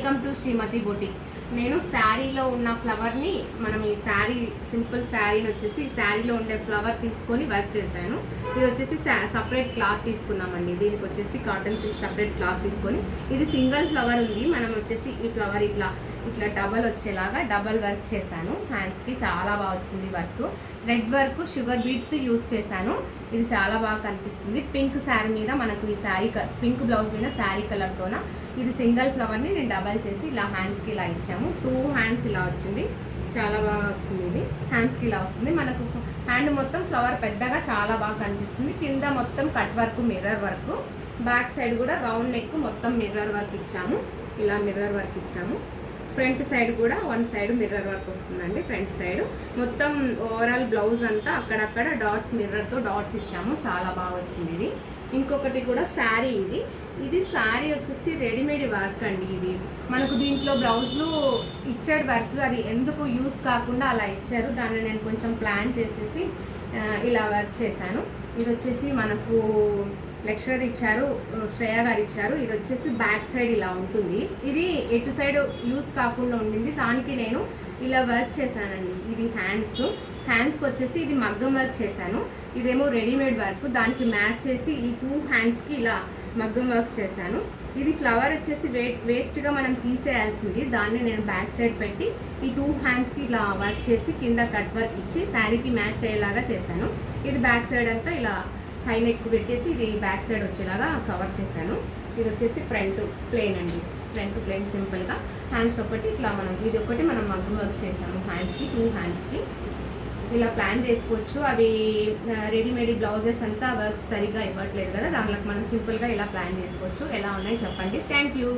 Welcome to Shrimati boutique. నేను శారీలో ఉన్న ఫ్లవర్ని మనం ఈ శారీ సింపుల్ శారీని వచ్చేసి ఈ శారీలో ఉండే ఫ్లవర్ తీసుకొని వర్క్ చేశాను. ఇది వచ్చేసి సపరేట్ క్లాత్ తీసుకున్నామండి. దీనికి వచ్చేసి కాటన్ సిల్క్ సపరేట్ క్లాత్ తీసుకొని ఇది సింగిల్ ఫ్లవర్ ఉంది. మనం వచ్చేసి ఈ ఫ్లవర్ ఇట్లా డబల్ వచ్చేలాగా డబల్ వర్క్ చేశాను. హ్యాండ్స్కి చాలా బాగా వచ్చింది work. Red work sugar beads use చేశాను. ఇది చాలా బాగా కనిపిస్తుంది. పింక్ శారీ మీద మనకు ఈ శారీ పింక్ బ్లౌజ్ మీద శారీ కలర్తోన ఇది సింగిల్ ఫ్లవర్ని నేను డబల్ చేసి ఇలా హ్యాండ్స్కి ఇలా ఇచ్చాము. 2 హ్యాండ్స్ ఇలా వచ్చింది. చాలా బాగా వచ్చింది. ఇది హ్యాండ్స్కి ఇలా వస్తుంది. మనకు హ్యాండ్ మొత్తం ఫ్లవర్ పెద్దగా చాలా బాగా కనిపిస్తుంది. కింద మొత్తం cut work mirror work, back side కూడా రౌండ్ నెక్ మొత్తం మిర్రర్ వర్క్ ఇచ్చాము. ఇలా మిర్రర్ వర్క్ ఇచ్చాము. ఫ్రంట్ సైడ్ కూడా 1 సైడ్ మిర్రర్ వర్క్ వస్తుందండి. ఫ్రంట్ సైడ్ మొత్తం ఓవరాల్ బ్లౌజ్ అంతా అక్కడక్కడ డాట్స్ మిర్రర్తో డాట్స్ ఇచ్చాము. చాలా బాగా వచ్చింది ఇది. ఇంకొకటి కూడా శారీ ఇది శారీ వచ్చేసి రెడీమేడ్ వర్క్ అండి. ఇది మనకు దీంట్లో బ్లౌజ్లో ఇచ్చాడు వర్క్, అది ఎందుకు యూస్ కాకుండా అలా ఇచ్చారు. దాన్ని నేను కొంచెం ప్లాన్ చేసేసి ఇలా వర్క్ చేశాను. ఇది వచ్చేసి మనకు లెక్చరర్ ఇచ్చారు, శ్రేయ గారు ఇచ్చారు. ఇది వచ్చేసి బ్యాక్ సైడ్ ఇలా ఉంటుంది. ఇది ఎటు సైడ్ యూస్ కాకుండా ఉండింది, దానికి నేను ఇలా వర్క్ చేశానండి. ఇది హ్యాండ్స్కి వచ్చేసి ఇది మగ్గం వర్క్ చేశాను. ఇదేమో రెడీమేడ్ వర్క్, దానికి మ్యాచ్ చేసి ఈ 2 హ్యాండ్స్కి ఇలా మగ్గం వర్క్స్ చేశాను. ఇది ఫ్లవర్ వచ్చేసి వేస్ట్గా మనం తీసేయాల్సింది, దాన్ని నేను బ్యాక్ సైడ్ పెట్టి ఈ 2 హ్యాండ్స్కి ఇలా వర్క్ చేసి కింద కట్ వర్క్ ఇచ్చి శారీకి మ్యాచ్ అయ్యేలాగా చేశాను. ఇది బ్యాక్ సైడ్ అంతా ఇలా హై నెక్ పెట్టేసి ఇది బ్యాక్ సైడ్ వచ్చేలాగా కవర్ చేశాను. ఇది వచ్చేసి ఫ్రంట్ ప్లెయిన్ అండి. ఫ్రంట్ ప్లెయిన్ సింపుల్గా. హ్యాండ్స్ ఒకటి ఇట్లా ఇది ఒకటి మనం మగ్గం వర్క్ చేసాము హ్యాండ్స్కి. 2 హ్యాండ్స్కి ఇలా ప్లాన్ చేసుకోవచ్చు. అవి రెడీమేడ్ బ్లౌజెస్ అంతా వర్క్స్ సరిగ్గా ఇవ్వట్లేదు కదా, దాంట్లోకి మనం సింపుల్గా ఇలా ప్లాన్ చేసుకోవచ్చు. ఎలా ఉన్నాయి చెప్పండి. Thank you.